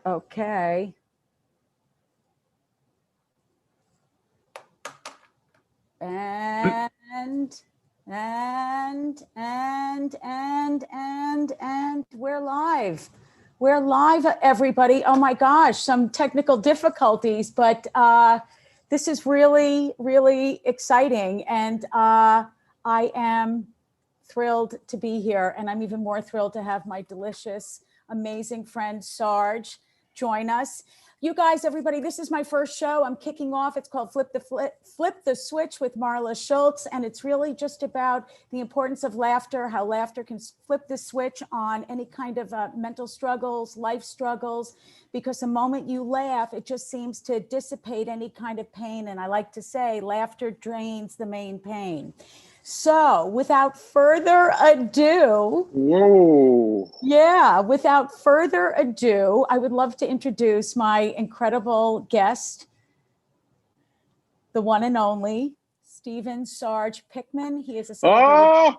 Okay. And we're live. We're live, everybody. Oh my gosh, some technical difficulties, but this is really, really exciting. And I am thrilled to be here. And I'm even more thrilled to have my delicious, amazing friend, Sarge, join us. You guys, everybody, this is my first show. I'm kicking off. It's called Flip the Switch with Marla Schultz. And it's really just about the importance of laughter, how laughter can flip the switch on any kind of mental struggles, life struggles, because the moment you laugh, it just seems to dissipate any kind of pain. And I like to say, laughter drains the main pain. So without further ado, without further ado, I would love to introduce my incredible guest, the one and only Stephen Sarge Pickman. He is a celebrated,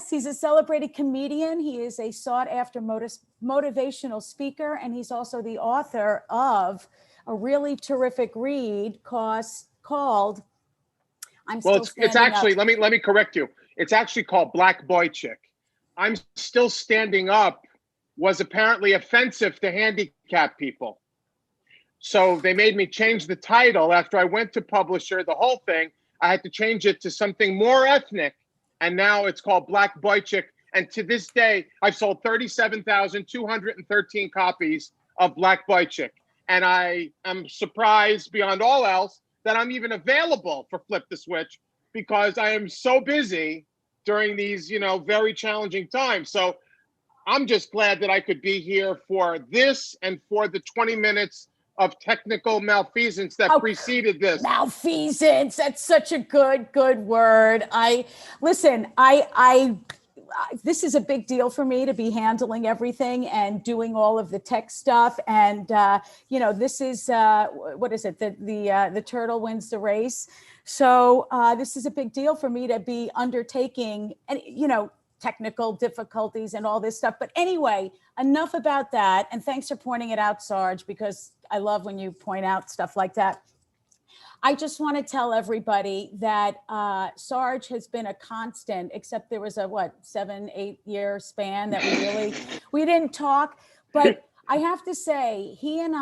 he's a celebrated comedian. He is a sought-after motivational speaker, and he's also the author of a really terrific read called it's actually, let me correct you. It's actually called Black Boy Chick. I'm Still Standing Up was apparently offensive to handicapped people. So they made me change the title after I went to publisher, the whole thing. I had to change it to something more ethnic. And now it's called Black Boy Chick. And to this day, I've sold 37,213 copies of Black Boy Chick. And I am surprised beyond all else that I'm even available for Flip the Switch, because I am so busy during these, very challenging times. So I'm just glad that I could be here for this and for the 20 minutes of technical malfeasance that preceded this. Malfeasance, that's such a good word. This is a big deal for me to be handling everything and doing all of the tech stuff. And, this is, what is it? The turtle wins the race. So this is a big deal for me to be undertaking, and, technical difficulties and all this stuff. But anyway, enough about that. And thanks for pointing it out, Sarge, because I love when you point out stuff like that. I just want to tell everybody that Sarge has been a constant, except there was a 7-8 year span that we didn't talk. But I have to say, he and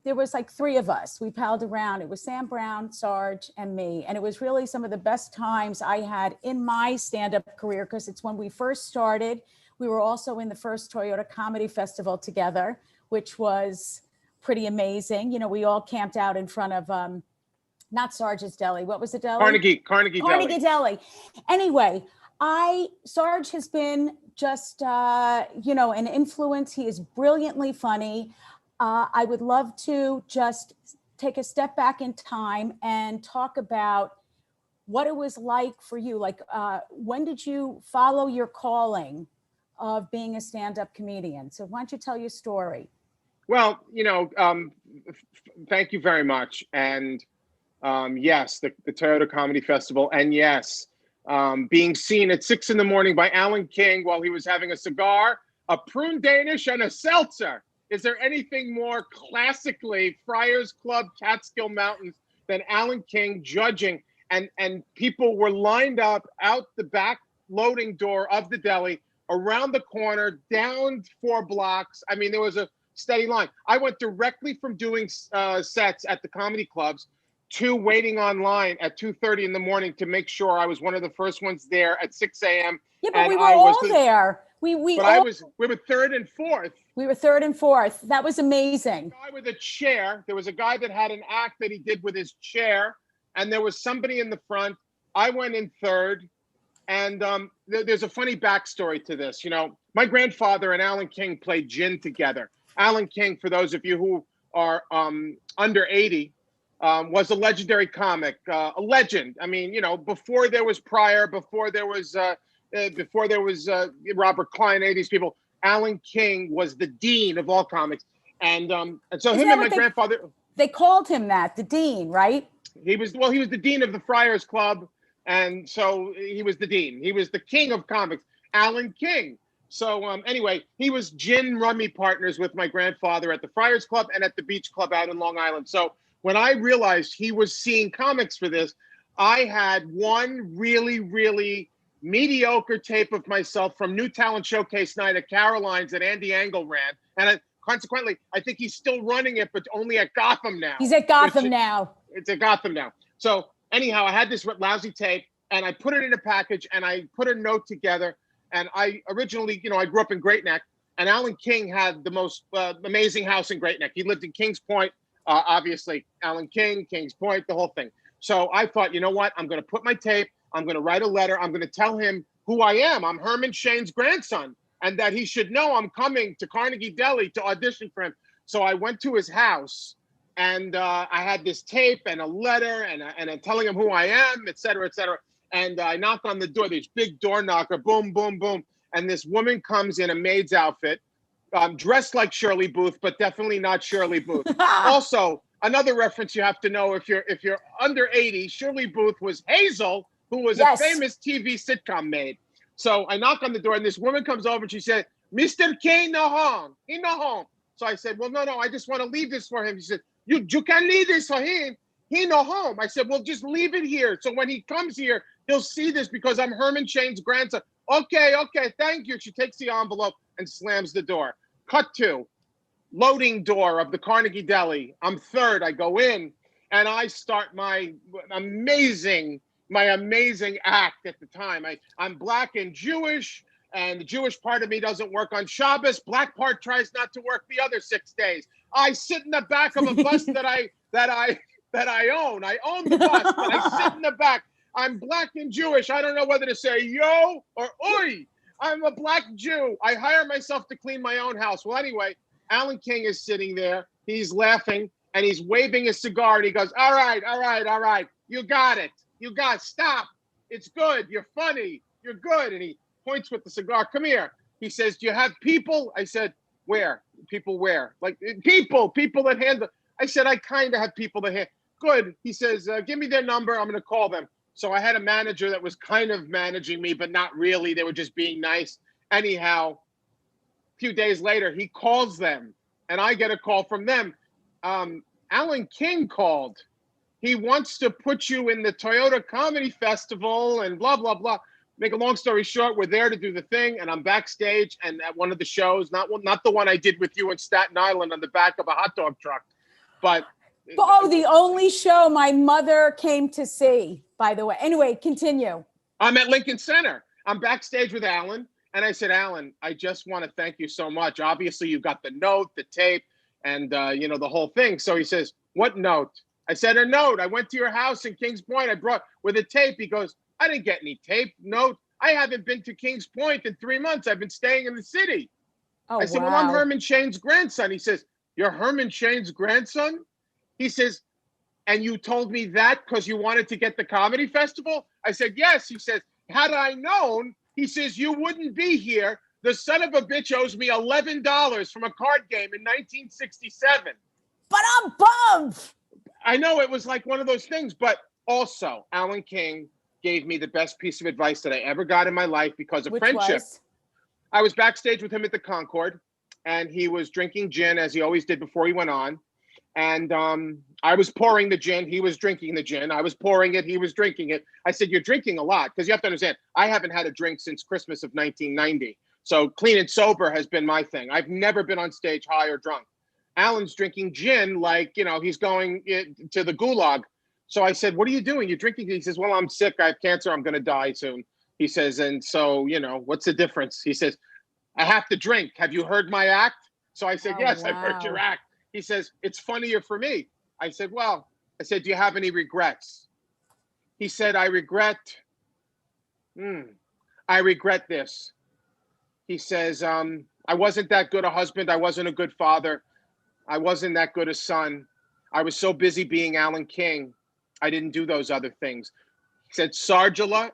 there was like three of us. We palled around. It was Sam Brown, Sarge, and me. And it was really some of the best times I had in my stand-up career, because it's when we first started. We were also in the first Toyota Comedy Festival together, which was pretty amazing. We all camped out in front of, not Sarge's Deli. What was the deli? Carnegie Deli. Anyway, Sarge has been just, an influence. He is brilliantly funny. I would love to just take a step back in time and talk about what it was like for you. Like, when did you follow your calling of being a stand-up comedian? So why don't you tell your story? Well, thank you very much. And yes, the Toyota Comedy Festival. And yes, being seen at 6 a.m. by Alan King while he was having a cigar, a prune Danish, and a seltzer. Is there anything more classically Friars Club, Catskill Mountains than Alan King judging? And people were lined up out the back loading door of the deli, around the corner, down 4 blocks. I mean, there was a steady line. I went directly from doing sets at the comedy clubs to waiting online at 2:30 in the morning to make sure I was one of the first ones there at 6 a.m. Yeah, but we were all there. We were third and fourth. We were third and fourth. That was amazing. Guy with a chair. There was a guy that had an act that he did with his chair, and there was somebody in the front. I went in third. And there's a funny backstory to this. My grandfather and Alan King played gin together. Alan King, for those of you who are under 80, was a legendary comic, a legend. I mean, before there was Pryor, before there was Robert Klein, any of these people, Alan King was the dean of all comics. And so him and my grandfather. They called him that, the dean, right? He was the dean of the Friars Club. And so he was the dean. He was the king of comics, Alan King. So anyway, he was gin rummy partners with my grandfather at the Friars Club and at the Beach Club out in Long Island. So when I realized he was seeing comics for this, I had one really, really mediocre tape of myself from New Talent Showcase night at Caroline's that Andy Angle ran. And consequently, I think he's still running it, but only at Gotham now. He's at Gotham now. It's at Gotham now. So anyhow, I had this lousy tape and I put it in a package and I put a note together. And I originally, I grew up in Great Neck, and Alan King had the most amazing house in Great Neck. He lived in Kings Point, obviously. Alan King, Kings Point, the whole thing. So I thought, you know what? I'm going to put my tape. I'm going to write a letter. I'm going to tell him who I am. I'm Herman Shane's grandson, and that he should know I'm coming to Carnegie Deli to audition for him. So I went to his house, and I had this tape and a letter and telling him who I am, et cetera, et cetera. And I knock on the door, this big door knocker, boom, boom, boom. And this woman comes in a maid's outfit, dressed like Shirley Booth, but definitely not Shirley Booth. Also, another reference you have to know if you're under 80, Shirley Booth was Hazel, who was a famous TV sitcom maid. So I knock on the door and this woman comes over and she said, Mr. King no home. He no home. So I said, well, no, I just want to leave this for him. She said, you can leave this for him. He no home. I said, well, just leave it here. So when he comes here, he'll see this because I'm Herman Shane's grandson. Okay, thank you. She takes the envelope and slams the door. Cut to loading door of the Carnegie Deli. I'm third. I go in and I start my amazing act at the time. I'm Black and Jewish, and the Jewish part of me doesn't work on Shabbos. Black part tries not to work the other 6 days. I sit in the back of a bus that I own. I own the bus, but I sit in the back. I'm Black and Jewish. I don't know whether to say yo or oi. I'm a Black Jew. I hire myself to clean my own house. Well, anyway, Alan King is sitting there. He's laughing and he's waving his cigar and he goes, all right. You got it. Stop. It's good. You're funny. You're good. And he points with the cigar. Come here. He says, do you have people? I said, where? People where? Like people that handle. I said, I kind of have people that handle. Good. He says, give me their number. I'm going to call them. So I had a manager that was kind of managing me, but not really. They were just being nice. Anyhow, a few days later, he calls them and I get a call from them. Alan King called. He wants to put you in the Toyota Comedy Festival and blah, blah, blah. Make a long story short, we're there to do the thing. And I'm backstage and at one of the shows, not the one I did with you in Staten Island on the back of a hot dog truck, but the only show my mother came to see, by the way. Anyway, continue. I'm at Lincoln Center. I'm backstage with Alan. And I said, Alan, I just want to thank you so much. Obviously, you got the note, the tape, and, the whole thing. So he says, what note? I said, a note. I went to your house in Kings Point. I brought with a tape. He goes, I didn't get any tape, note. I haven't been to Kings Point in 3 months. I've been staying in the city. I said, well, I'm Herman Shane's grandson. He says, you're Herman Shane's grandson? He says, and you told me that because you wanted to get the comedy festival? I said, yes. He says, had I known, he says, you wouldn't be here. The son of a bitch owes me $11 from a card game in 1967. But I'm bummed. I know it was like one of those things, but also Alan King gave me the best piece of advice that I ever got in my life because of friendship. I was backstage with him at the Concord and he was drinking gin as he always did before he went on. And I was pouring the gin. He was drinking the gin. I was pouring it. He was drinking it. I said, you're drinking a lot. Because you have to understand, I haven't had a drink since Christmas of 1990. So clean and sober has been my thing. I've never been on stage high or drunk. Alan's drinking gin like, he's going to the gulag. So I said, what are you doing? You're drinking? He says, well, I'm sick. I have cancer. I'm going to die soon. He says, and so, what's the difference? He says, I have to drink. Have you heard my act? So I said, yes, wow. I've heard your act. He says, it's funnier for me. I said, do you have any regrets? He said, I regret this. He says, I wasn't that good a husband. I wasn't a good father. I wasn't that good a son. I was so busy being Alan King. I didn't do those other things. He said, Sargela,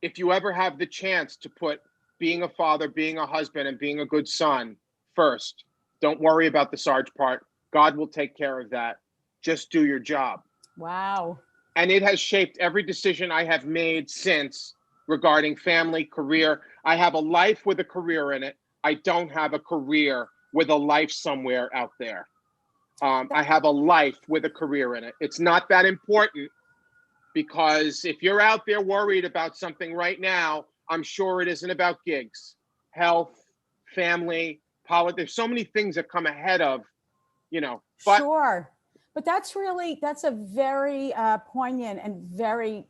if you ever have the chance to put being a father, being a husband, and being a good son first, don't worry about the Sarge part. God will take care of that. Just do your job. Wow. And it has shaped every decision I have made since regarding family, career. I have a life with a career in it. I don't have a career with a life somewhere out there. I have a life with a career in it. It's not that important, because if you're out there worried about something right now, I'm sure it isn't about gigs, health, family, politics. There's so many things that come ahead of, but sure. But that's a very poignant and very,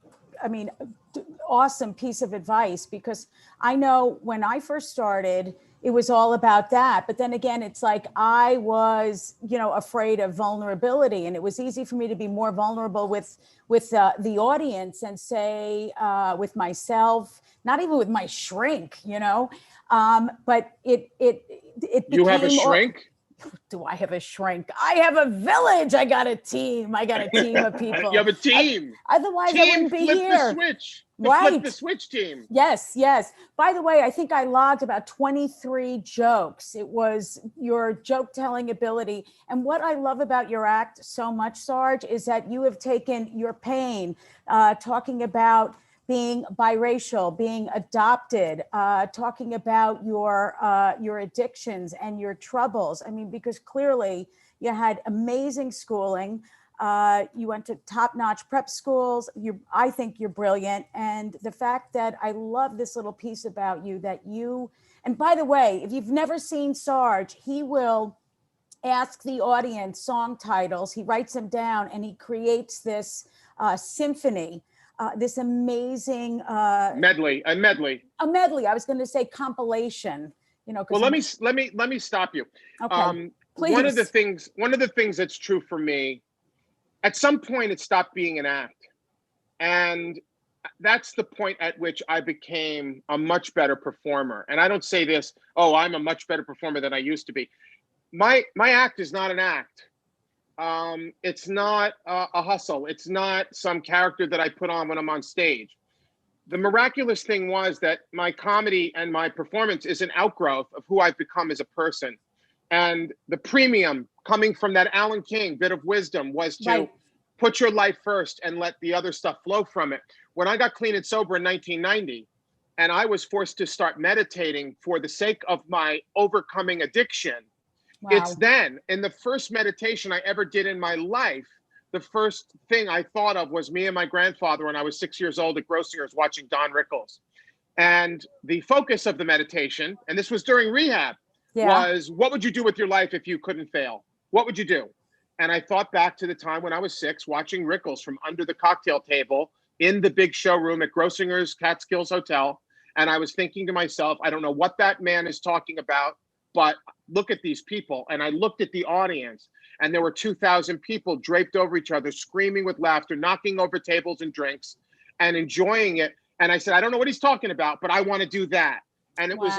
awesome piece of advice, because I know when I first started, it was all about that. But then again, it's like I was, afraid of vulnerability, and it was easy for me to be more vulnerable with the audience and say with myself, not even with my shrink, but it you have a became shrink? Do I have a shrink? I have a village. I got a team. I got a team of people. You have a team. Otherwise, I wouldn't be flip here. The switch. Right. Flip the switch team. Yes, yes. By the way, I think I logged about 23 jokes. It was your joke telling ability. And what I love about your act so much, Sarge, is that you have taken your pain, talking about being biracial, being adopted, talking about your addictions and your troubles. Because clearly you had amazing schooling. You went to top-notch prep schools. I think you're brilliant. And the fact that I love this little piece about you and by the way, if you've never seen Sarge, he will ask the audience song titles. He writes them down and he creates this symphony. This amazing medley. A medley. I was going to say compilation. Well, let me stop you. Okay, please. One of the things that's true for me, at some point it stopped being an act, and that's the point at which I became a much better performer. And I don't say this, I'm a much better performer than I used to be. My act is not an act. It's not a hustle. It's not some character that I put on when I'm on stage. The miraculous thing was that my comedy and my performance is an outgrowth of who I've become as a person. And the premium coming from that Alan King bit of wisdom was to put your life first and let the other stuff flow from it. When I got clean and sober in 1990, and I was forced to start meditating for the sake of my overcoming addiction, it's then, in the first meditation I ever did in my life, the first thing I thought of was me and my grandfather when I was 6 years old at Grossinger's watching Don Rickles. And the focus of the meditation, and this was during rehab, was, what would you do with your life if you couldn't fail? What would you do? And I thought back to the time when I was 6, watching Rickles from under the cocktail table in the big showroom at Grossinger's Catskills Hotel. And I was thinking to myself, I don't know what that man is talking about, but look at these people. And I looked at the audience, and there were 2,000 people draped over each other, screaming with laughter, knocking over tables and drinks and enjoying it. And I said, I don't know what he's talking about, but I want to do that. And it was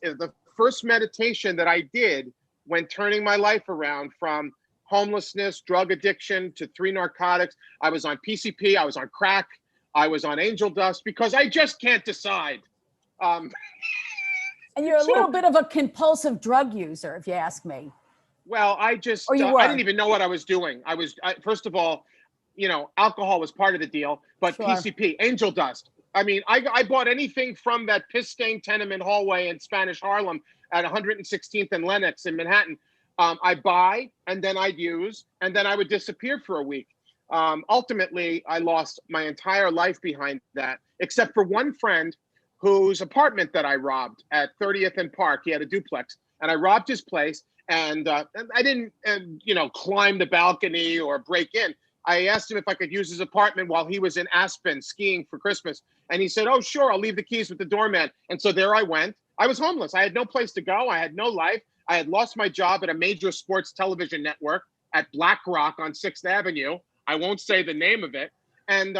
in the first meditation that I did when turning my life around from homelessness, drug addiction to 3 narcotics. I was on PCP, I was on crack, I was on angel dust, because I just can't decide. And you're a little bit of a compulsive drug user, if you ask me. Well, I just, I didn't even know what I was doing. First of all, alcohol was part of the deal, but PCP, angel dust. I bought anything from that piss-stained tenement hallway in Spanish Harlem at 116th and Lenox in Manhattan. I buy, and then I'd use, and then I would disappear for a week. Ultimately, I lost my entire life behind that, except for one friend whose apartment that I robbed at 30th and Park. He had a duplex, and I robbed his place, and I didn't, climb the balcony or break in. I asked him if I could use his apartment while he was in Aspen skiing for Christmas. And he said, oh, sure, I'll leave the keys with the doorman. And so there I went. I was homeless. I had no place to go. I had no life. I had lost my job at a major sports television network at Black Rock on 6th Avenue. I won't say the name of it. And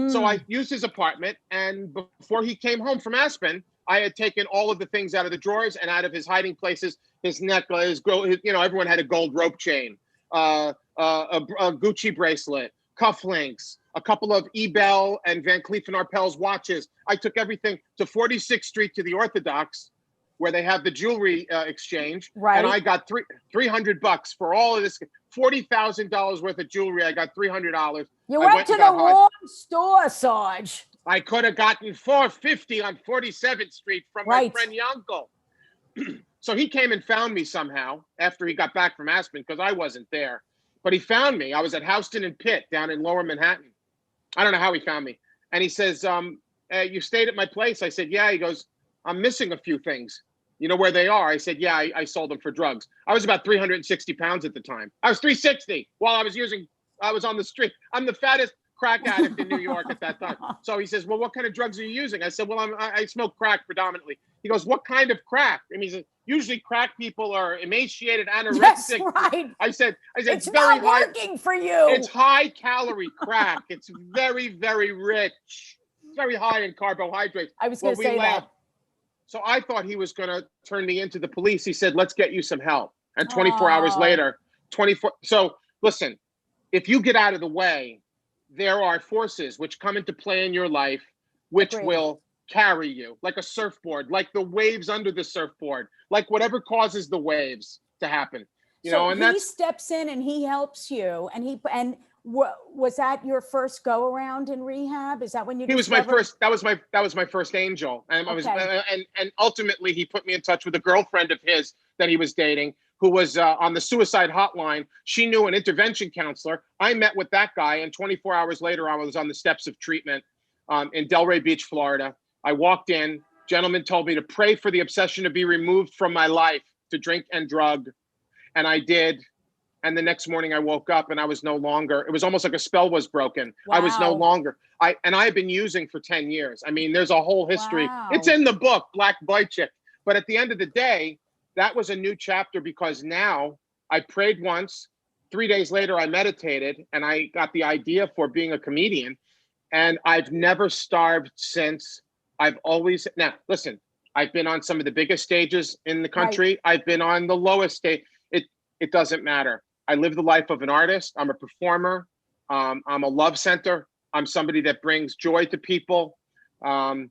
so I used his apartment. And before he came home from Aspen, I had taken all of the things out of the drawers and out of his hiding places, his necklace, everyone had a gold rope chain, a Gucci bracelet, cufflinks, a couple of Ebel and Van Cleef & Arpels watches. I took everything to 46th Street to the Orthodox, where they have the jewelry exchange. Right. And I got $300 for all of this, $40,000 worth of jewelry. I got $300. You went to the wrong store, Sarge. I could have gotten 450 on 47th Street from my friend Yankel. So he came and found me somehow after he got back from Aspen, because I wasn't there. But he found me. I was at Houston and Pitt down in Lower Manhattan. I don't know how he found me. And he says, you stayed at my place? I said, yeah. He goes, I'm missing a few things. You know where they are? I said, yeah, I sold them for drugs. I was about 360 pounds at the time. I was 360 while I was on the street. I'm the fattest crack addict in New York at that time. So he says, well, what kind of drugs are you using? I said, well, I smoke crack predominantly. He goes, what kind of crack? I mean, he said, usually crack people are emaciated, anorexic. Yes, right. I said, it's very not working for you. It's high calorie crack. It's very, very rich. It's very high in carbohydrates. I was going to say that. So I thought he was going to turn me into the police. He said, let's get you some help. And 24 hours later, 24. So listen, if you get out of the way, there are forces which come into play in your life, which will carry you like a surfboard, like the waves under the surfboard, like whatever causes the waves to happen. You know, and he steps in and he helps you. And was that your first go around in rehab? Is that when you? He was my first. That was my first angel, and I was, and ultimately he put me in touch with a girlfriend of his that he was dating, who was on the suicide hotline. She knew an intervention counselor. I met with that guy, and 24 hours later, I was on the steps of treatment in Delray Beach, Florida. I walked in. Gentleman told me to pray for the obsession to be removed from my life, to drink and drug, and I did. And the next morning I woke up and I was no longer, it was almost like a spell was broken. Wow. I was no longer, I had been using for 10 years. I mean, there's a whole history. Wow. It's in the book, Black Boy Chick. But at the end of the day, that was a new chapter, because now I prayed once, 3 days later, I meditated, and I got the idea for being a comedian. And I've never starved since. I've always, now listen, I've been on some of the biggest stages in the country. Right. I've been on the lowest stage. It doesn't matter. I live the life of an artist. I'm a performer. I'm a love center. I'm somebody that brings joy to people. It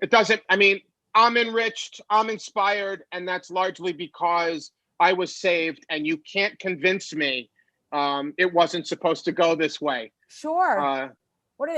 doesn't, I mean, I'm enriched, I'm inspired, and that's largely because I was saved, and you can't convince me it wasn't supposed to go this way. Sure.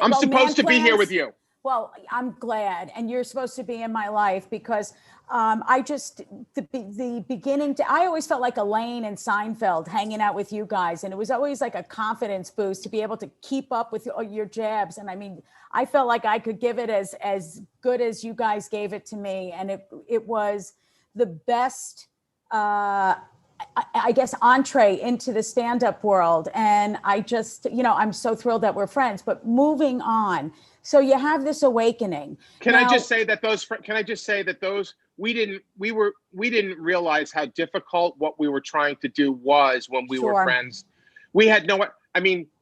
I'm supposed to be here with you. Well, I'm glad, and you're supposed to be in my life, because the beginning I always felt like Elaine and Seinfeld hanging out with you guys, and it was always like a confidence boost to be able to keep up with your jabs. And I mean, I felt like I could give it as good as you guys gave it to me, and it was the best, I guess, entree into the stand-up world. And I just, I'm so thrilled that we're friends. But moving on. So you have this awakening. Can I just say that we didn't realize how difficult what we were trying to do was when we were friends. We had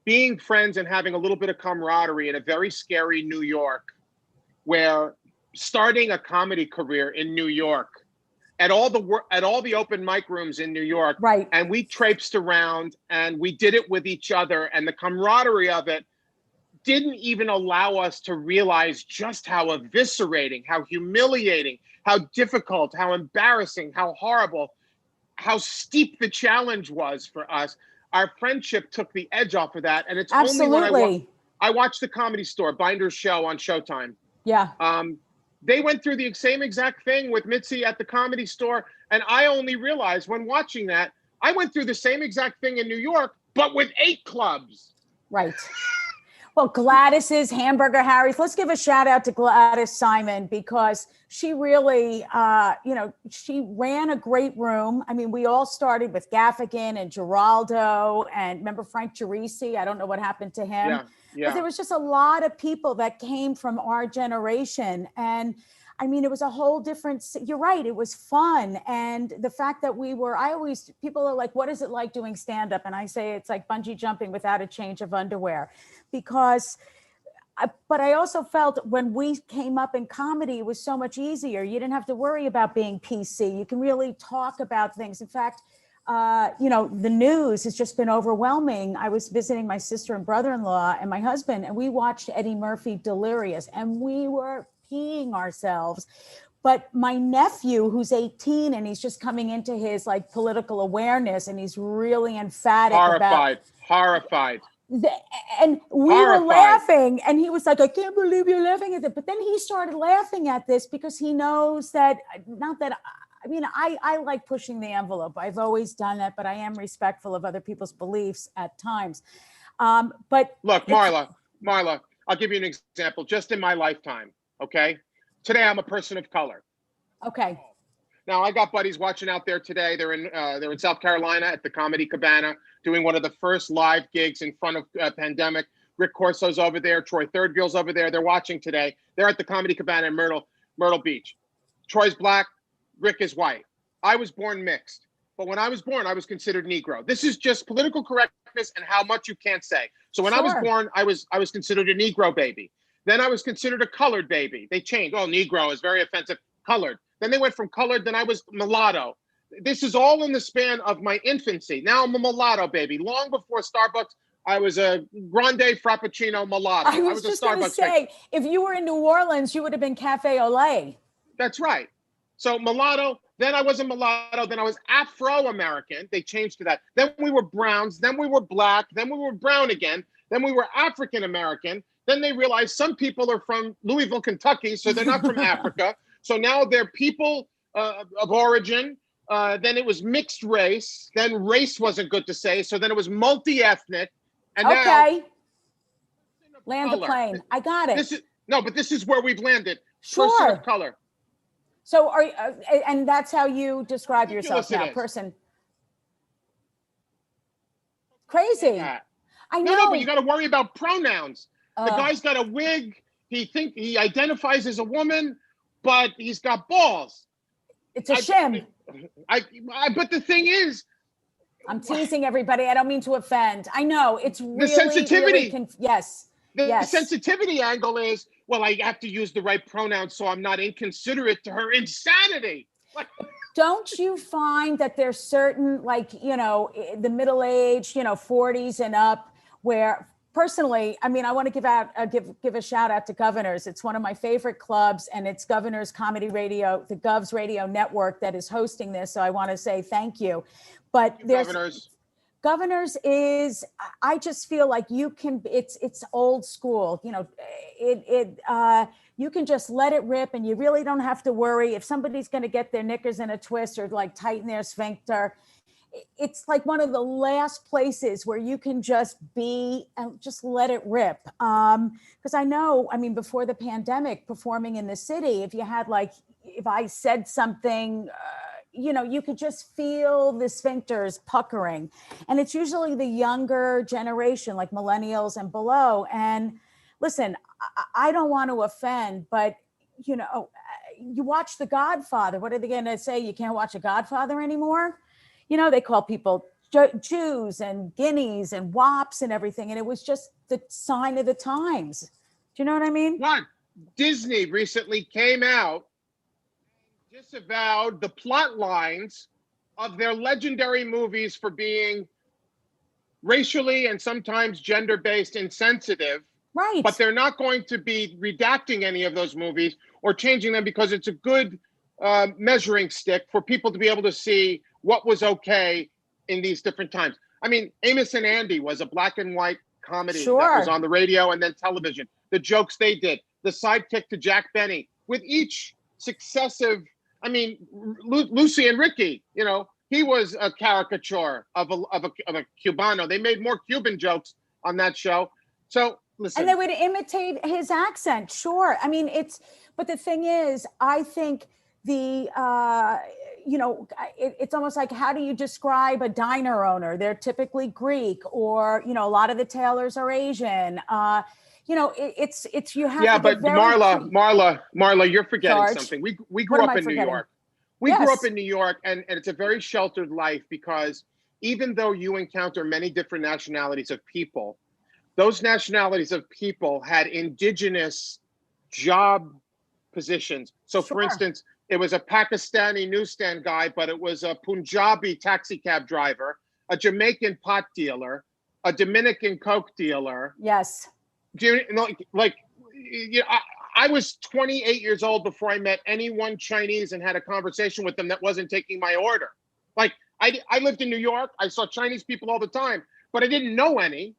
being friends and having a little bit of camaraderie in a very scary New York, where starting a comedy career in New York at all the open mic rooms in New York. Right. And we traipsed around and we did it with each other, and the camaraderie of it didn't even allow us to realize just how eviscerating, how humiliating, how difficult, how embarrassing, how horrible, how steep the challenge was for us. Our friendship took the edge off of that. And it's Absolutely. only when I watched the Comedy Store, Binder's show on Showtime. Yeah. They went through the same exact thing with Mitzi at the Comedy Store. And I only realized when watching that, I went through the same exact thing in New York, but with 8 clubs. Right. Well, Gladys's, Hamburger Harry's. Let's give a shout out to Gladys Simon, because she really, she ran a great room. I mean, we all started with Gaffigan and Giraldo, and remember Frank Gerisi? I don't know what happened to him. Yeah. But there was just a lot of people that came from our generation. And I mean, it was a whole different, you're right, it was fun. And the fact that people are like, what is it like doing stand-up? And I say, it's like bungee jumping without a change of underwear. But I also felt when we came up in comedy, it was so much easier. You didn't have to worry about being PC. You can really talk about things. In fact, the news has just been overwhelming. I was visiting my sister and brother-in-law and my husband, and we watched Eddie Murphy Delirious, and we were peeing ourselves. But my nephew, who's 18, and he's just coming into his like political awareness, and he's really emphatic horrified. The, and we were laughing, and he was like, I can't believe you're laughing at it. But then he started laughing at this because he knows that, not that, I mean, I like pushing the envelope. I've always done it, but I am respectful of other people's beliefs at times. But look, Marla, I'll give you an example just in my lifetime. Okay. Today, I'm a person of color. Okay. Now, I got buddies watching out there today. They're in South Carolina at the Comedy Cabana doing one of the first live gigs in front of pandemic. Rick Corso's over there. Troy Thirdgill's over there. They're watching today. They're at the Comedy Cabana in Myrtle Beach. Troy's black. Rick is white. I was born mixed. But when I was born, I was considered Negro. This is just political correctness and how much you can't say. So when I was born, I was considered a Negro baby. Then I was considered a colored baby. They changed. Oh, Negro is very offensive. Colored. Then they went from colored. Then I was mulatto. This is all in the span of my infancy. Now I'm a mulatto baby. Long before Starbucks, I was a grande frappuccino mulatto. I was just going to say, if you were in New Orleans, you would have been Cafe au lait. That's right. So mulatto. Then I wasn't mulatto. Then I was Afro-American. They changed to that. Then we were browns. Then we were black. Then we were brown again. Then we were African-American. Then they realized some people are from Louisville, Kentucky, so they're not from Africa. So now they're people of origin. Then it was mixed race. Then race wasn't good to say. So then it was multi-ethnic. And okay. Now, land the plane. I got it. But this is where we've landed. Sure. Person of color. So and that's how you describe yourself now, person. Crazy. Yeah. I know. No, but you got to worry about pronouns. The guy's got a wig. He identifies as a woman, but he's got balls. It's a shim. But the thing is, I'm teasing everybody. I don't mean to offend. I know it's really the sensitivity. Really yes. The sensitivity angle is, well, I have to use the right pronouns so I'm not inconsiderate to her insanity. Don't you find that there's certain, like, the middle age, 40s and up, where personally, I mean, I want to give a shout out to Governors. It's one of my favorite clubs, and it's Governors Comedy Radio, the Govs Radio Network that is hosting this. So I want to say thank you. But there's Governors is, I just feel like you can, it's old school, you can just let it rip, and you really don't have to worry if somebody's going to get their knickers in a twist or like tighten their sphincter. It's like one of the last places where you can just be and just let it rip. Because I know, I mean, before the pandemic, performing in the city, if I said something, you could just feel the sphincters puckering. And it's usually the younger generation, like millennials and below. And listen, I don't want to offend, but, you watch The Godfather. What are they going to say? You can't watch a Godfather anymore? They call people Jews and guineas and wops and everything. And it was just the sign of the times. Do you know what I mean? What? Disney recently came out and disavowed the plot lines of their legendary movies for being racially and sometimes gender-based insensitive. Right. But they're not going to be redacting any of those movies or changing them because it's a good measuring stick for people to be able to see what was okay in these different times. I mean, Amos and Andy was a black and white comedy that was on the radio and then television. The jokes they did, the sidekick to Jack Benny, with each successive, I mean, Lucy and Ricky, he was a caricature of a Cubano. They made more Cuban jokes on that show. So listen. And they would imitate his accent. Sure. I mean, but the thing is, I think it's almost like, how do you describe a diner owner? They're typically Greek, or, a lot of the tailors are Asian. It's you have. Yeah, but Marla, you're forgetting something. We grew up in New York. We grew up in New York, and it's a very sheltered life, because even though you encounter many different nationalities of people, those nationalities of people had indigenous job positions. So for instance, it was a Pakistani newsstand guy, but it was a Punjabi taxi cab driver, a Jamaican pot dealer, a Dominican Coke dealer. Yes. I was 28 years old before I met anyone Chinese and had a conversation with them that wasn't taking my order. Like, I lived in New York. I saw Chinese people all the time, but I didn't know any.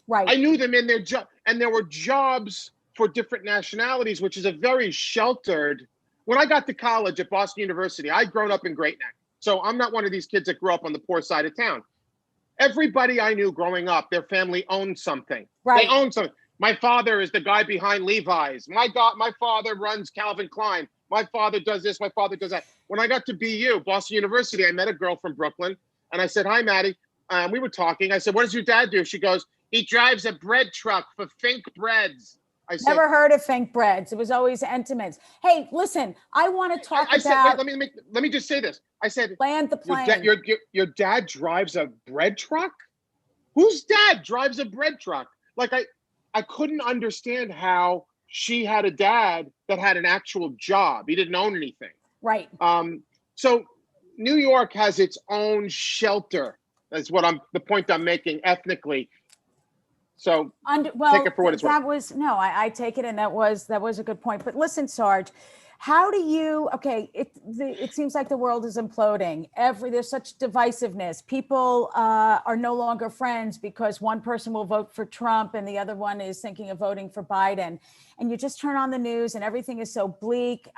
Right. I knew them in their job, and there were jobs for different nationalities, which is a very sheltered. When I got to college at Boston University, I'd grown up in Great Neck. So I'm not one of these kids that grew up on the poor side of town. Everybody I knew growing up, their family owned something. Right. They owned something. My father is the guy behind Levi's. My father runs Calvin Klein. My father does this. My father does that. When I got to BU, Boston University, I met a girl from Brooklyn, and I said, "Hi, Maddie." We were talking. I said, "What does your dad do?" She goes, "He drives a bread truck for Fink Breads." I said, Never heard of Fink Breads. It was always Entenmann's. Hey, listen, I want to talk I said, about. wait, let me just say this. I said, Land the plane. Your dad drives a bread truck? Whose dad drives a bread truck? Like I couldn't understand how she had a dad that had an actual job. He didn't own anything. Right. So New York has its own shelter. That's the point I'm making ethnically. So take it for what it's worth. I take it, and that was a good point. But listen, Sarge, how do you? Okay, it seems like the world is imploding. There's such divisiveness. People are no longer friends because one person will vote for Trump and the other one is thinking of voting for Biden. And you just turn on the news and everything is so bleak.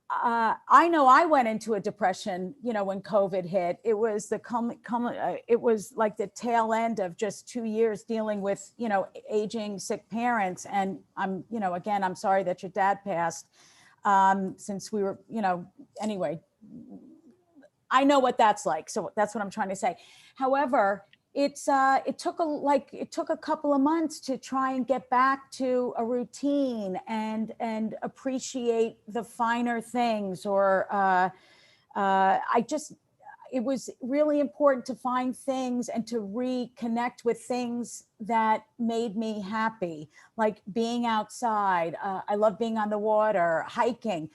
I know I went into a depression, when COVID hit. It was it was like the tail end of just 2 years dealing with, aging, sick parents. And again, I'm sorry that your dad passed. Since we were, anyway, I know what that's like. So that's what I'm trying to say. However, it took a couple of months to try and get back to a routine and appreciate the finer things. It was really important to find things and to reconnect with things that made me happy, like being outside. I love being on the water, hiking.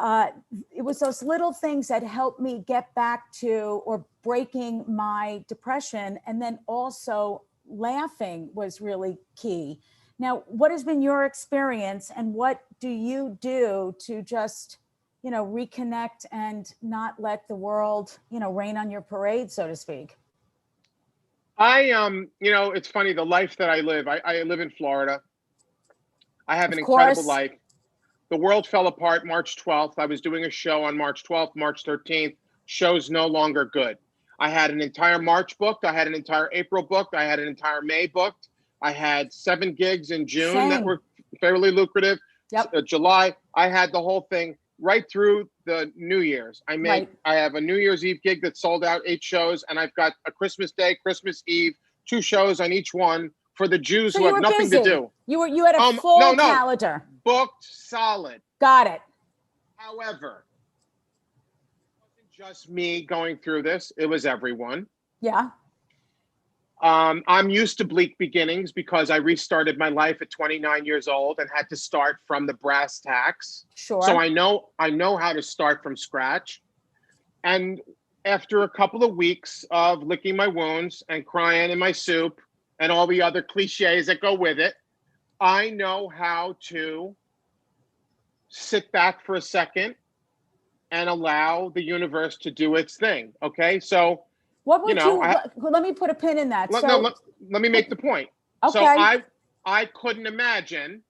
It was those little things that helped me get back to or breaking my depression. And then also laughing was really key. Now, what has been your experience and what do you do to just, reconnect and not let the world, rain on your parade, so to speak? It's funny, the life that I live, I live in Florida. I have an incredible life. The world fell apart March 12th. I was doing a show on March 12th, March 13th. Show's no longer good. I had an entire March booked. I had an entire April booked. I had an entire May booked. I had 7 gigs in June that were fairly lucrative. Yep. July, I had the whole thing right through the New Year's. I have a New Year's Eve gig that sold out 8 shows, and I've got a Christmas Day, Christmas Eve, 2 shows on each one for the Jews who have nothing to do. You had a full calendar. Booked solid. Got it. However, it wasn't just me going through this. It was everyone. Yeah. I'm used to bleak beginnings because I restarted my life at 29 years old and had to start from the brass tacks. Sure. So I know how to start from scratch. And after a couple of weeks of licking my wounds and crying in my soup and all the other cliches that go with it, I know how to sit back for a second and allow the universe to do its thing. Okay. So what would let me put a pin in that. Let me make the point. Okay. So I couldn't imagine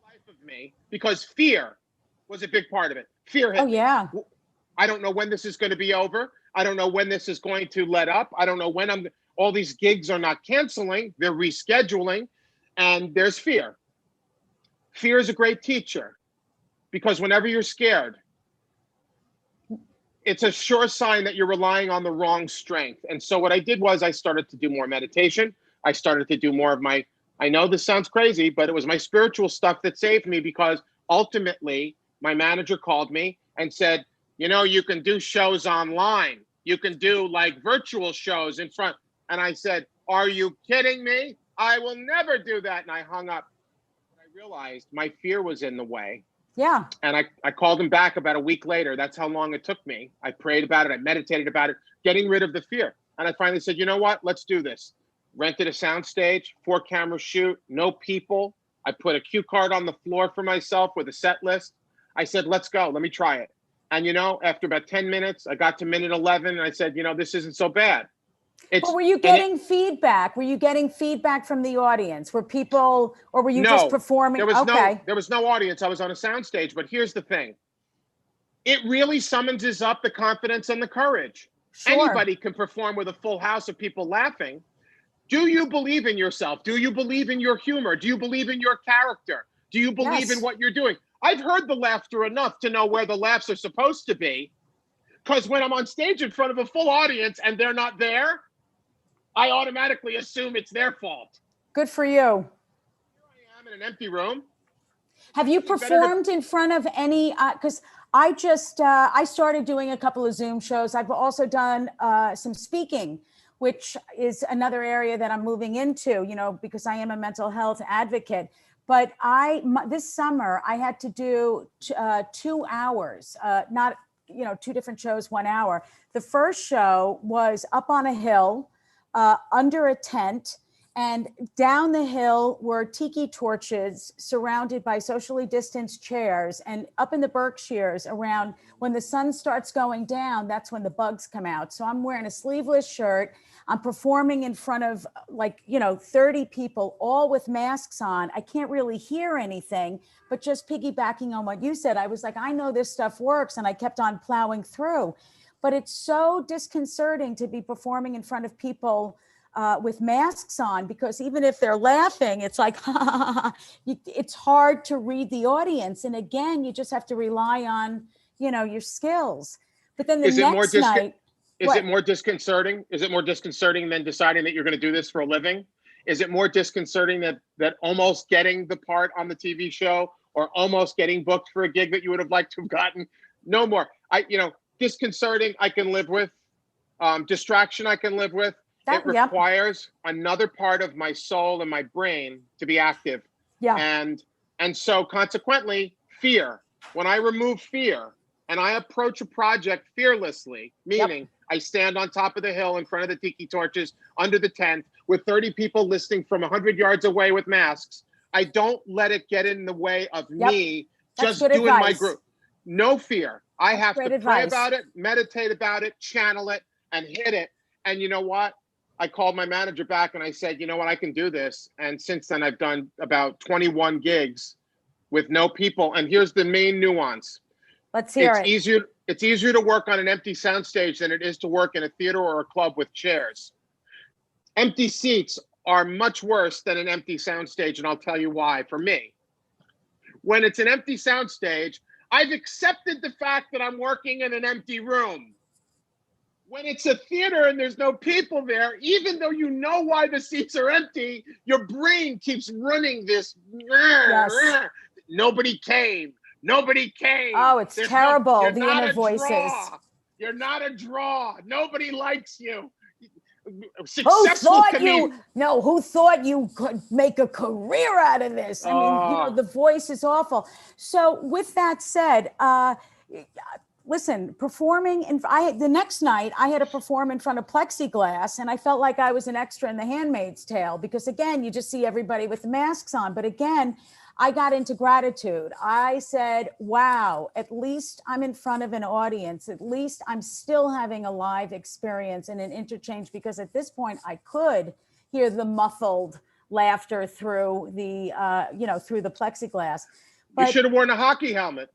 the life of me because fear was a big part of it. Fear hit me. Yeah. I don't know when this is going to be over. I don't know when this is going to let up. I don't know when all these gigs are not canceling, they're rescheduling, and there's fear. Fear is a great teacher because whenever you're scared, it's a sure sign that you're relying on the wrong strength. And so what I did was I started to do more meditation. I started to do more of I know this sounds crazy, but it was my spiritual stuff that saved me because ultimately my manager called me and said, you can do shows online. You can do like virtual shows in front. And I said, are you kidding me? I will never do that. And I hung up. I realized my fear was in the way. Yeah. And I called him back about a week later. That's how long it took me. I prayed about it. I meditated about it, getting rid of the fear. And I finally said, you know what? Let's do this. Rented a soundstage, 4-camera shoot, no people. I put a cue card on the floor for myself with a set list. I said, let's go. Let me try it. And, after about 10 minutes, I got to minute 11 and I said, this isn't so bad. It's, But were you getting feedback? Were you getting feedback from the audience? Were people, or were you just performing? There was no audience. I was on a soundstage, but here's the thing. It really summons up the confidence and the courage. Sure. Anybody can perform with a full house of people laughing. Do you believe in yourself? Do you believe in your humor? Do you believe in your character? Do you believe in what you're doing? I've heard the laughter enough to know where the laughs are supposed to be. Because when I'm on stage in front of a full audience and they're not there, I automatically assume it's their fault. Good for you. Here I am in an empty room. Have you performed in front of any, because I started doing a couple of Zoom shows. I've also done some speaking, which is another area that I'm moving into, you know, because I am a mental health advocate. But this summer, I had to do 2 hours, not, you know, 2 different shows, 1 hour. The first show was up on a hill, under a tent, and down the hill were tiki torches surrounded by socially distanced chairs. And up in the Berkshires around, when the sun starts going down, that's when the bugs come out. So I'm wearing a sleeveless shirt. I'm performing in front of 30 people, all with masks on. I can't really hear anything, but just piggybacking on what you said, I was like, I know this stuff works. And I kept on plowing through. But it's so disconcerting to be performing in front of people with masks on, because even if they're laughing, it's like, it's hard to read the audience. And again, you just have to rely on, your skills. But then the next night, is it more disconcerting? Is it more disconcerting than deciding that you're going to do this for a living? Is it more disconcerting that almost getting the part on the TV show or almost getting booked for a gig that you would have liked to have gotten? No more. Disconcerting, I can live with. Distraction, I can live with. It requires another part of my soul and my brain to be active. Yeah. And so consequently, fear. When I remove fear and I approach a project fearlessly, meaning I stand on top of the hill in front of the tiki torches under the tent with 30 people listening from 100 yards away with masks, I don't let it get in the way of me just doing my group. No fear. I have to pray about it, meditate about it, channel it, and hit it. And you know what? I called my manager back and I said, you know what, I can do this. And since then, I've done about 21 gigs with no people. And here's the main nuance. Let's hear it. It's easier to work on an empty soundstage than it is to work in a theater or a club with chairs. Empty seats are much worse than an empty soundstage, and I'll tell you why. For me, when it's an empty soundstage, I've accepted the fact that I'm working in an empty room. When it's a theater and there's no people there, even though you know why the seats are empty, your brain keeps running this. Nobody came. Nobody came. Oh, it's terrible. The inner voices. You're not a draw. Nobody likes you. Who thought you could make a career out of this? I mean, the voice is awful. So with that said, listen, performing, the next night I had to perform in front of plexiglass, and I felt like I was an extra in The Handmaid's Tale, because again, you just see everybody with the masks on. But again, I got into gratitude. I said, wow, at least I'm in front of an audience. At least I'm still having a live experience and an interchange, because at this point I could hear the muffled laughter through the, through the plexiglass. But you should have worn a hockey helmet.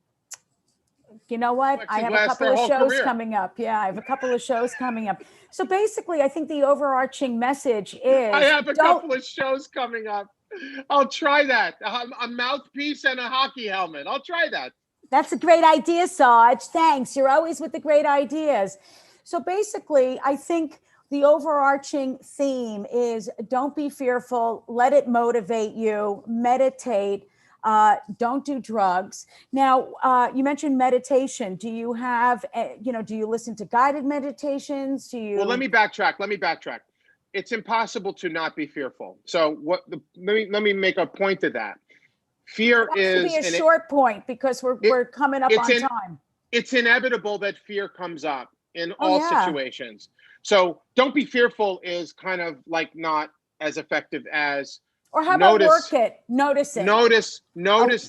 You know what? I have a couple of shows coming up. Yeah, I have a couple of shows coming up. So basically, I think the overarching message is... I have a couple of shows coming up. I'll try that. A mouthpiece and a hockey helmet. I'll try that. That's a great idea, Sarge. Thanks. You're always with the great ideas. So basically, I think the overarching theme is don't be fearful. Let it motivate you. Meditate. Don't do drugs. Now, you mentioned meditation. Do you have, do you listen to guided meditations? Well, let me backtrack. It's impossible to not be fearful. So let me make a point to that. Fear is be a short point, because we're coming up on time. It's inevitable that fear comes up in all situations. So don't be fearful is kind of like not as effective as, or how about work it? Notice it. Notice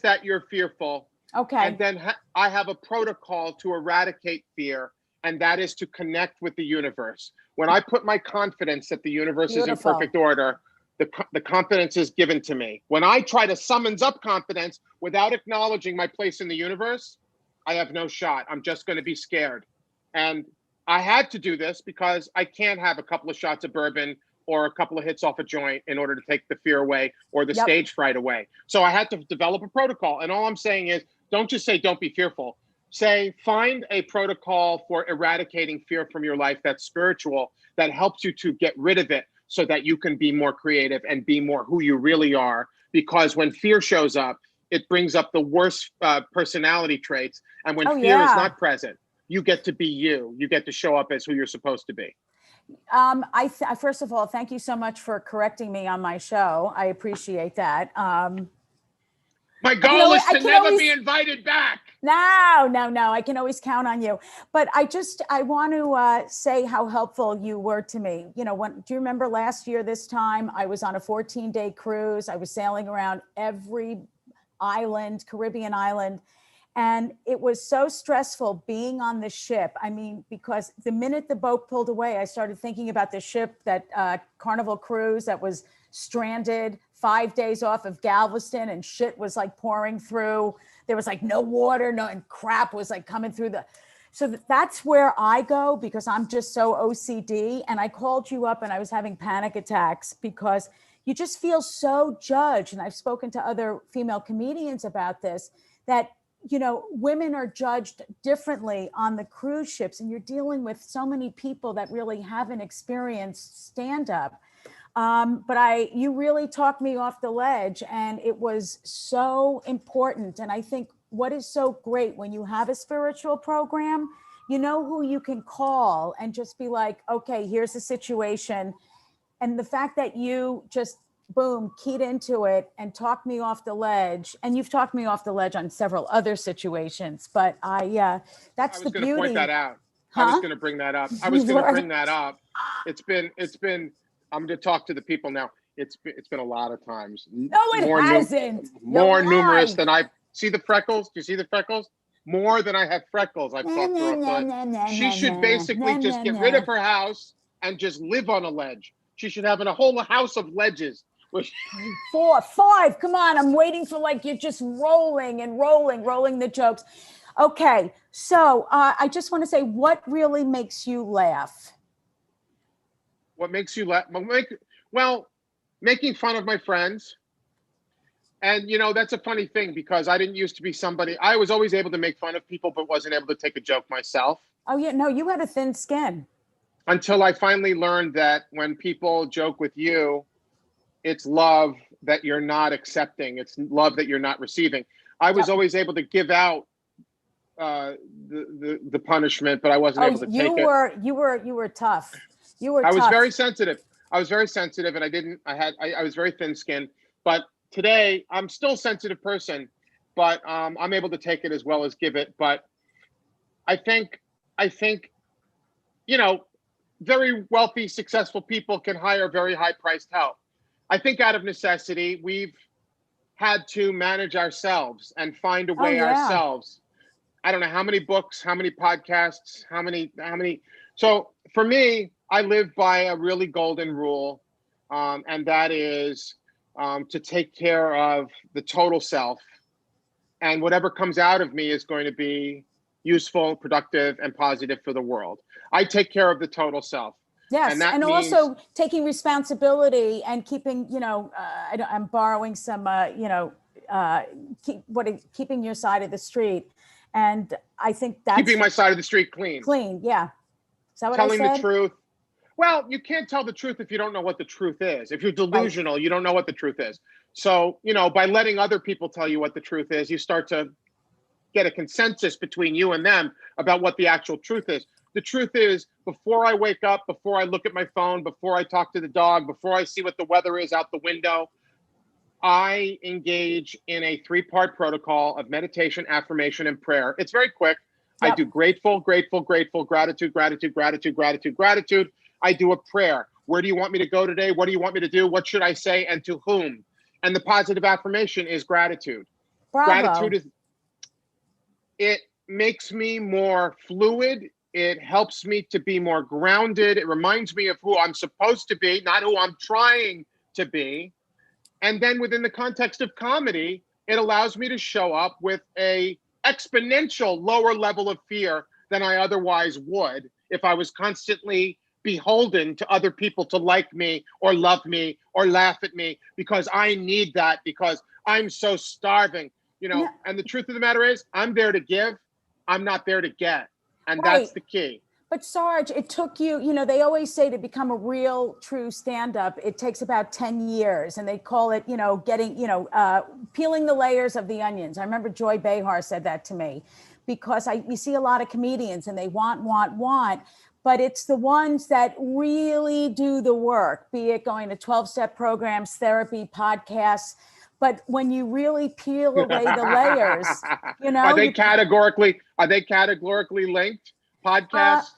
that you're fearful. Okay. And then I have a protocol to eradicate fear. and that is to connect with the universe. When I put my confidence that the universe is in perfect order, the confidence is given to me. When I try to summons up confidence without acknowledging my place in the universe, I have no shot. I'm just going to be scared. And I had to do this because I can't have a couple of shots of bourbon or a couple of hits off a joint in order to take the fear away or the stage fright away. So I had to develop a protocol. And all I'm saying is, don't just say, don't be fearful. Say, find a protocol for eradicating fear from your life that's spiritual, that helps you to get rid of it so that you can be more creative and be more who you really are. Because when fear shows up, it brings up the worst personality traits. And when fear is not present, you get to be you. You get to show up as who you're supposed to be. First of all, thank you so much for correcting me on my show. I appreciate that. My goal is to never be invited back. No. I can always count on you. But I want to say how helpful you were to me. Do you remember last year this time, I was on a 14-day cruise. I was sailing around every island, Caribbean island. And it was so stressful being on the ship. I mean, because the minute the boat pulled away, I started thinking about the ship, that Carnival cruise that was stranded 5 days off of Galveston, and shit was like pouring through. There was like no water, and crap was like coming through so that's where I go, because I'm just so OCD. And I called you up and I was having panic attacks because you just feel so judged. And I've spoken to other female comedians about this, that women are judged differently on the cruise ships, and you're dealing with so many people that really haven't experienced stand-up. But you really talked me off the ledge, and it was so important. And I think what is so great when you have a spiritual program, you know who you can call and just be like, okay, here's the situation. And the fact that you just boom, keyed into it and talked me off the ledge. And you've talked me off the ledge on several other situations, but that's the beauty. I was going to point that out. I was going to bring that up. It's been, I'm going to talk to the people now. It's been a lot of times. No, it hasn't. More numerous than see the freckles. Do you see the freckles? More than I have freckles. I've talked to her. She should basically just get rid of her house and just live on a ledge. She should have a whole house of ledges. 4, 5, come on, I'm waiting for you're just rolling the jokes. Okay, so I just want to say, what really makes you laugh? What makes you laugh? Well, making fun of my friends. And that's a funny thing, because I didn't used to be somebody, I was always able to make fun of people, but wasn't able to take a joke myself. Oh yeah, no, you had a thin skin. Until I finally learned that when people joke with you, it's love that you're not accepting. It's love that you're not receiving. I was always able to give out the punishment, but I wasn't able to take it. You were tough. I was very sensitive. And I was very thin-skinned. But today I'm still a sensitive person, but I'm able to take it as well as give it. But I think very wealthy, successful people can hire very high-priced help. I think out of necessity, we've had to manage ourselves and find a way ourselves. I don't know how many books, how many podcasts, how many. So for me, I live by a really golden rule, and that is to take care of the total self, and whatever comes out of me is going to be useful, productive, and positive for the world. I take care of the total self. Yes, and also taking responsibility and keeping, I'm borrowing some, keeping your side of the street. And I think that's keeping my side of the street clean. Clean, yeah. Is that what I said? Telling the truth. Well, you can't tell the truth if you don't know what the truth is. If you're delusional, you don't know what the truth is. So, by letting other people tell you what the truth is, you start to get a consensus between you and them about what the actual truth is. The truth is, before I wake up, before I look at my phone, before I talk to the dog, before I see what the weather is out the window, I engage in a 3-part protocol of meditation, affirmation, and prayer. It's very quick. Yep. I do grateful, gratitude, gratitude. I do a prayer. Where do you want me to go today? What do you want me to do? What should I say and to whom? And the positive affirmation is gratitude. Bravo. Gratitude it makes me more fluid It helps me to be more grounded. It reminds me of who I'm supposed to be, not who I'm trying to be. And then within the context of comedy, it allows me to show up with a exponential lower level of fear than I otherwise would if I was constantly beholden to other people to like me or love me or laugh at me, because I need that, because I'm so starving, you know. And the truth of the matter is, I'm there to give, I'm not there to get. And that's the key. But Sarge, it took you, you know, they always say to become a real true stand-up, it takes about 10 years, and they call it, you know, getting, you know, peeling the layers of the onions. I remember Joy Behar said that to me, because you see a lot of comedians and they want, but it's the ones that really do the work, be it going to 12-step programs, therapy, podcasts. But when you really peel away the layers, you know. Are they categorically linked? Podcasts?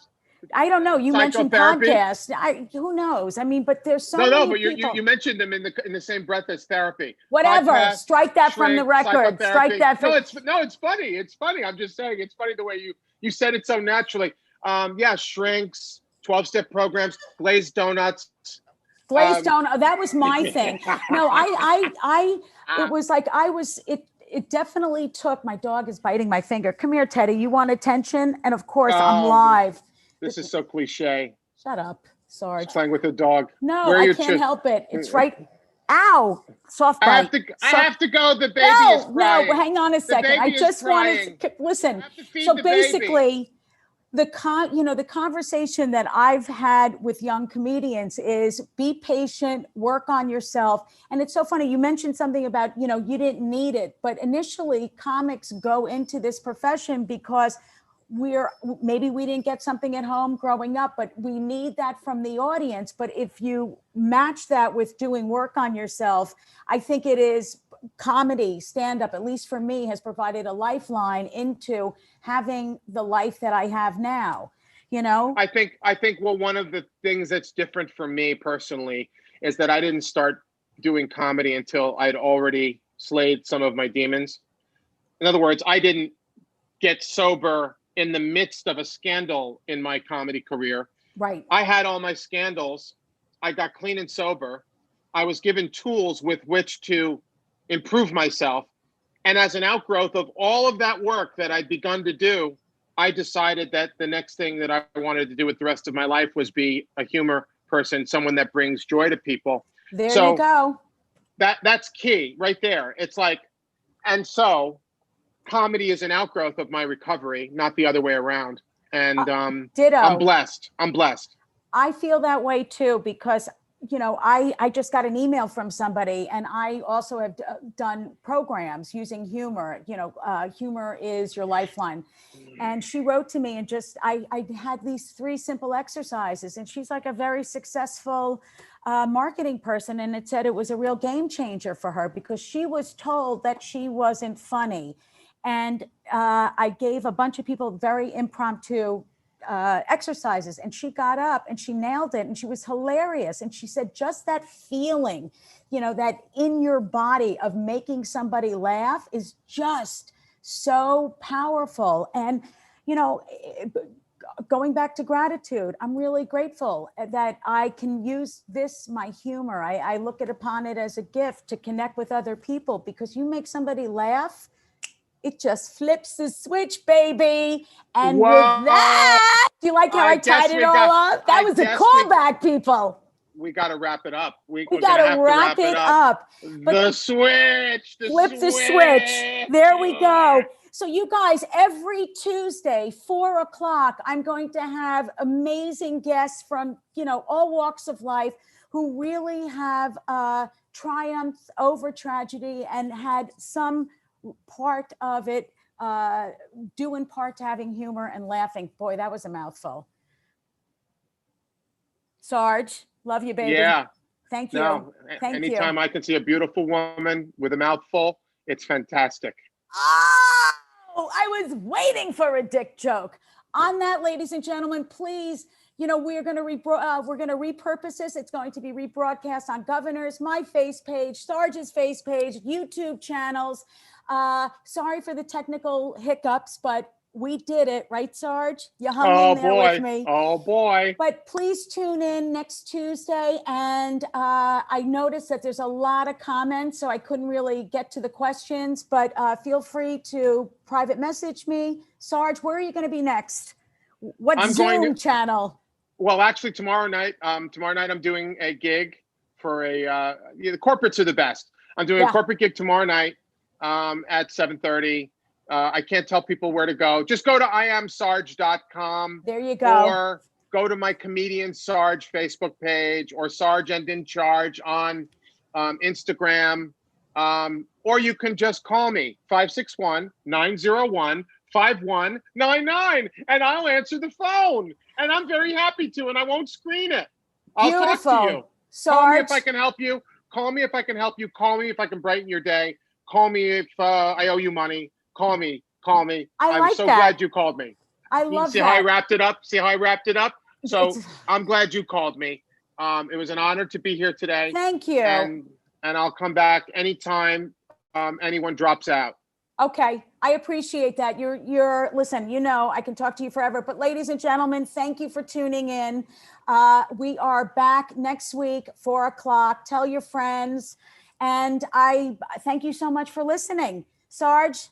I don't know. You mentioned podcasts. Who knows? I mean, but there's so many people. But you mentioned them in the same breath as therapy. Whatever. Podcast, strike that from the record. Strike that. It's funny. It's funny. I'm just saying, it's funny the way you said it so naturally. Yeah, shrinks, 12-step programs, glazed donuts. Glazed donut. That was my thing. No, it was like it definitely took, my dog is biting my finger. Come here, Teddy. You want attention? And of course, I'm live. This is so cliche. Shut up, Sarge. Playing with a dog. No, I can't help it. It's right. Ow, soft bite. I have to go. The baby is crying. No, hang on a second. I just wanted to listen. So basically, the conversation that I've had with young comedians is be patient, work on yourself. And it's so funny. You mentioned something about, you know, you didn't need it, but initially comics go into this profession because maybe we didn't get something at home growing up, but we need that from the audience. But if you match that with doing work on yourself, I think it is comedy, stand-up, at least for me, has provided a lifeline into having the life that I have now, you know? I think, well, one of the things that's different for me personally is that I didn't start doing comedy until I'd already slayed some of my demons. In other words, I didn't get sober in the midst of a scandal in my comedy career. Right. I had all my scandals. I got clean and sober. I was given tools with which to improve myself. And as an outgrowth of all of that work that I'd begun to do, I decided that the next thing that I wanted to do with the rest of my life was be a humor person, someone that brings joy to people. There you go. That's key right there. It's like, and so comedy is an outgrowth of my recovery, not the other way around. And ditto. I'm blessed. I feel that way too, because, you know, I just got an email from somebody, and I also have done programs using humor. You know, humor is your lifeline. And she wrote to me and I had these 3 simple exercises, and she's like a very successful marketing person. And it said it was a real game changer for her because she was told that she wasn't funny. And I gave a bunch of people very impromptu exercises, and she got up and she nailed it, and she was hilarious. And she said, just that feeling, you know, that in your body of making somebody laugh is just so powerful. And, you know, going back to gratitude, I'm really grateful that I can use my humor. I look upon it as a gift to connect with other people, because you make somebody laugh, it just flips the switch, baby. And with that, do you like how I tied it all up? That was a callback, people. We got to wrap it up. We got to wrap it up. The switch. Flip the switch. There we go. So you guys, every Tuesday, 4:00, I'm going to have amazing guests from, you know, all walks of life who really have triumphed over tragedy and had some part of it due in part to having humor and laughing. Boy, that was a mouthful. Sarge, love you, baby. Yeah. Thank you. Anytime I can see a beautiful woman with a mouthful, it's fantastic. Oh, I was waiting for a dick joke. On that, ladies and gentlemen, please, you know, we're going to repurpose this. It's going to be rebroadcast on Governor's, my face page, Sarge's face page, YouTube channels. Sorry for the technical hiccups, but We did it, right, Sarge? You hung in there with me. Oh boy. But please tune in next Tuesday. And I noticed that there's a lot of comments, so I couldn't really get to the questions, but feel free to private message me. Sarge, where are you going to be next? What Zoom channel? Well, actually tomorrow night I'm doing a gig for the corporates are the best. I'm doing a corporate gig tomorrow night at 7:30. I can't tell people where to go. Just go to iamsarge.com. There you go. Or go to my Comedian Sarge Facebook page, or Sarge and in Charge on Instagram. Or you can just call me, 561-901-5199, and I'll answer the phone. And I'm very happy to, and I won't screen it. I'll talk to you. Sarge. Call me if I can help you. Call me if I can help you. Call me if I can brighten your day. Call me if I owe you money. Call me. I'm so glad you called me. I love that. See how I wrapped it up? So I'm glad you called me. It was an honor to be here today. Thank you. And I'll come back anytime anyone drops out. Okay. I appreciate that. Listen, I can talk to you forever, but ladies and gentlemen, thank you for tuning in. We are back next week, 4:00. Tell your friends. And I thank you so much for listening. Sarge,